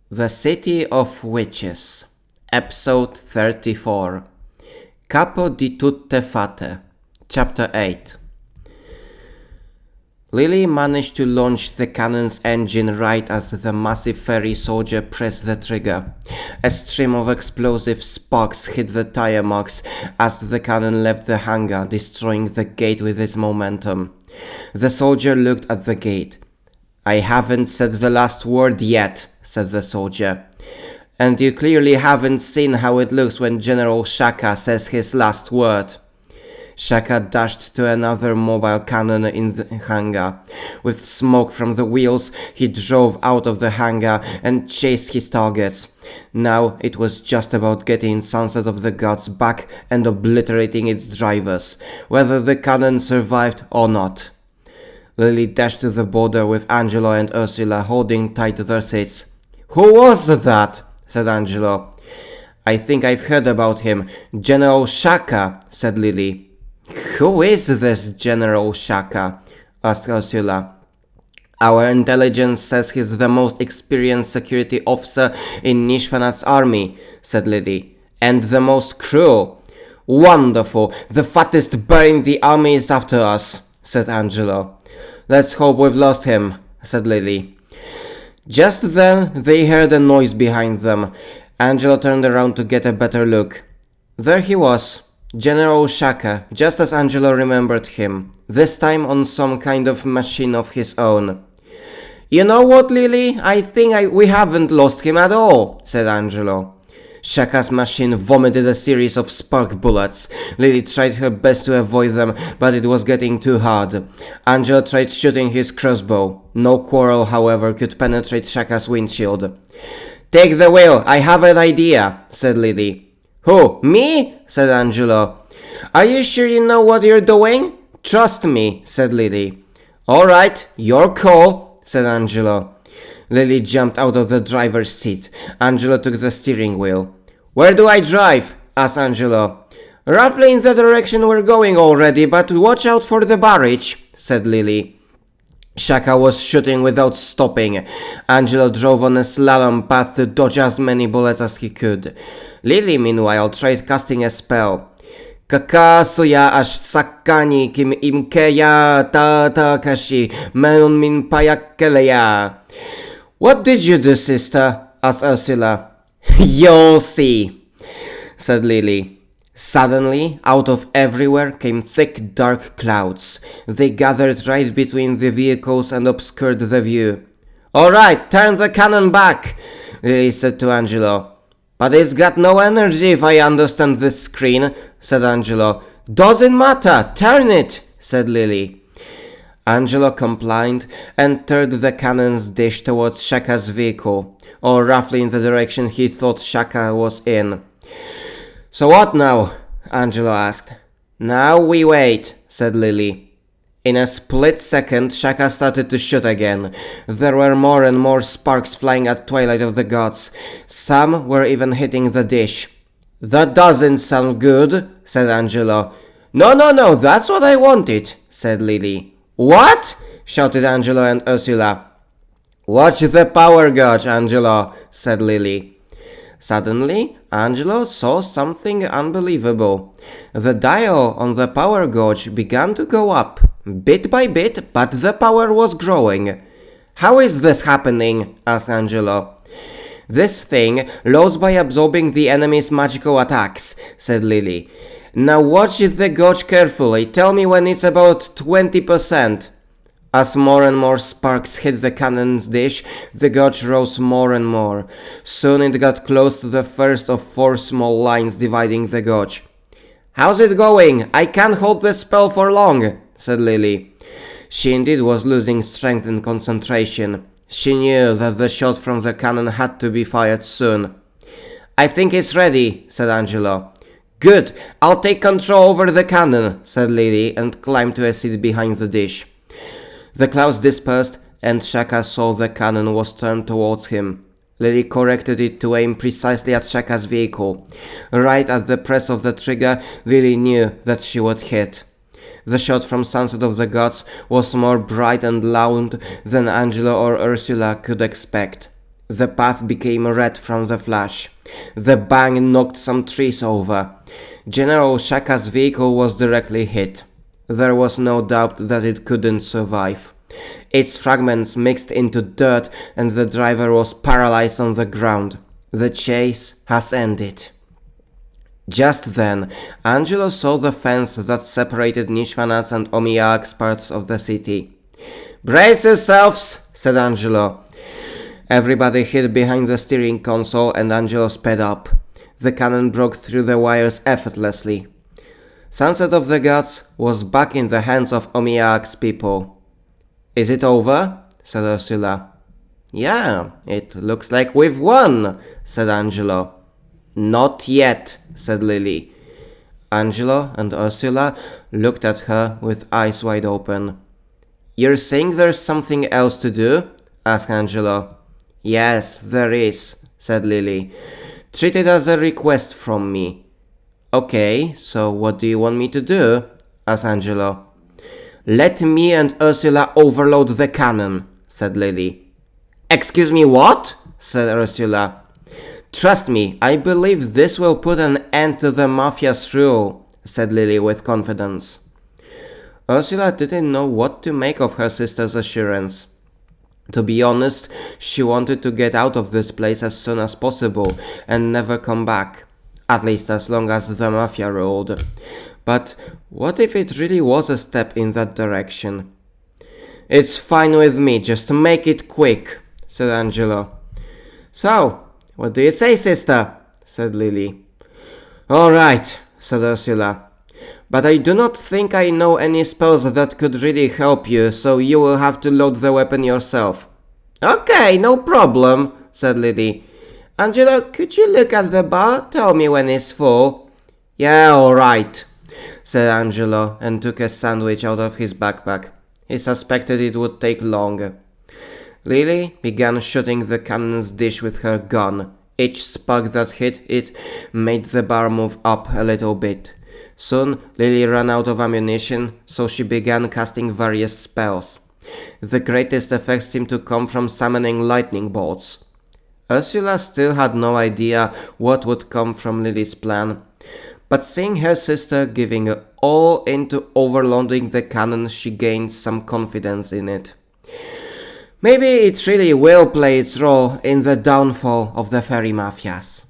The City of Witches, Episode 34, Capo di Tutte Fate, Chapter 8. Lily managed to launch the cannon's engine right as the massive fairy soldier pressed the trigger. A stream of explosive sparks hit the tire marks as the cannon left the hangar, destroying the gate with its momentum. The soldier looked at the gate. "I haven't said the last word yet," said the soldier. "And you clearly haven't seen how it looks when General Shaka says his last word." Shaka dashed to another mobile cannon in the hangar. With smoke from the wheels, he drove out of the hangar and chased his targets. Now it was just about getting Sunset of the Gods back and obliterating its drivers, whether the cannon survived or not. Lily dashed to the border with Angelo and Ursula holding tight to their seats. "Who was that?" said Angelo. "I think I've heard about him. General Shaka," said Lily. "Who is this General Shaka?" asked Ursula. "Our intelligence says he's the most experienced security officer in Nishvanat's army," said Lily. "And the most cruel." "Wonderful! The fattest bear in the army is after us," said Angelo. "Let's hope we've lost him," said Lily. Just then they heard a noise behind them. Angelo turned around to get a better look. There he was, General Shaka, just as Angelo remembered him, this time on some kind of machine of his own. "You know what, Lily? I think we haven't lost him at all," said Angelo. Shaka's machine vomited a series of spark bullets. Lily tried her best to avoid them, but it was getting too hard. Angelo tried shooting his crossbow. No quarrel, however, could penetrate Shaka's windshield. "Take the wheel, I have an idea," said Lily. "Who, me?" said Angelo. "Are you sure you know what you're doing?" "Trust me," said Lily. "All right, your call," said Angelo. Lily jumped out of the driver's seat. Angelo took the steering wheel. "Where do I drive?" asked Angelo. "Roughly in the direction we're going already, but watch out for the barrage," said Lily. Shaka was shooting without stopping. Angelo drove on a slalom path to dodge as many bullets as he could. Lily, meanwhile, tried casting a spell. "Kakasuya ash sakani kim imkeya ta kashi menun min payakeleya." "What did you do, sister?" asked Ursula. "You'll see," said Lily. Suddenly, out of everywhere came thick dark clouds. They gathered right between the vehicles and obscured the view. "All right, turn the cannon back," Lily said to Angelo. "But it's got no energy if I understand this screen," said Angelo. "Doesn't matter, turn it," said Lily. Angelo complied and turned the cannon's dish towards Shaka's vehicle, or roughly in the direction he thought Shaka was in. "So what now?" Angelo asked. "Now we wait," said Lily. In a split second, Shaka started to shoot again. There were more and more sparks flying at Twilight of the Gods. Some were even hitting the dish. "That doesn't sound good," said Angelo. No, that's what I wanted," said Lily. "What?" shouted Angelo and Ursula. "Watch the power gauge, Angelo," said Lily. Suddenly, Angelo saw something unbelievable. The dial on the power gauge began to go up, bit by bit, but the power was growing. "How is this happening?" asked Angelo. "This thing loads by absorbing the enemy's magical attacks," said Lily. "Now watch the gauge carefully. Tell me when it's about 20%. As more and more sparks hit the cannon's dish, the gauge rose more and more. Soon it got close to the first of 4 small lines dividing the gauge. "How's it going? I can't hold the spell for long," said Lily. She indeed was losing strength and concentration. She knew that the shot from the cannon had to be fired soon. "I think it's ready," said Angelo. "Good, I'll take control over the cannon," said Lily and climbed to a seat behind the dish. The clouds dispersed and Shaka saw the cannon was turned towards him. Lily corrected it to aim precisely at Shaka's vehicle. Right at the press of the trigger, Lily knew that she would hit. The shot from Sunset of the Gods was more bright and loud than Angelo or Ursula could expect. The path became red from the flash. The bang knocked some trees over. General Shaka's vehicle was directly hit. There was no doubt that it couldn't survive. Its fragments mixed into dirt and the driver was paralyzed on the ground. The chase has ended. Just then, Angelo saw the fence that separated Nishvanats and Omiak's parts of the city. "Brace yourselves," said Angelo. Everybody hid behind the steering console and Angelo sped up. The cannon broke through the wires effortlessly. Sunset of the Gods was back in the hands of Omiak's people. "Is it over?" said Ursula. "Yeah, it looks like we've won," said Angelo. "Not yet," said Lily. Angelo and Ursula looked at her with eyes wide open. "You're saying there's something else to do?" asked Angelo. "Yes, there is," said Lily. "Treat it as a request from me." "Okay, so what do you want me to do?" asked Angelo. "Let me and Ursula overload the cannon," said Lily. "Excuse me, what?" said Ursula. "Trust me, I believe this will put an end to the mafia's rule," said Lily with confidence. Ursula didn't know what to make of her sister's assurance. To be honest, she wanted to get out of this place as soon as possible and never come back, at least as long as the mafia ruled. But what if it really was a step in that direction? "It's fine with me, just make it quick," said Angelo. "So, what do you say, sister?" said Lily. "All right," said Ursula. "But I do not think I know any spells that could really help you, so you will have to load the weapon yourself." "Okay, no problem," said Lily. "Angelo, could you look at the bar? Tell me when it's full." "Yeah, all right," said Angelo and took a sandwich out of his backpack. He suspected it would take long. Lily began shooting the cannon's dish with her gun. Each spark that hit it made the bar move up a little bit. Soon, Lily ran out of ammunition, so she began casting various spells. The greatest effect seemed to come from summoning lightning bolts. Ursula still had no idea what would come from Lily's plan, but seeing her sister giving all into overloading the cannon, she gained some confidence in it. Maybe it really will play its role in the downfall of the fairy mafias.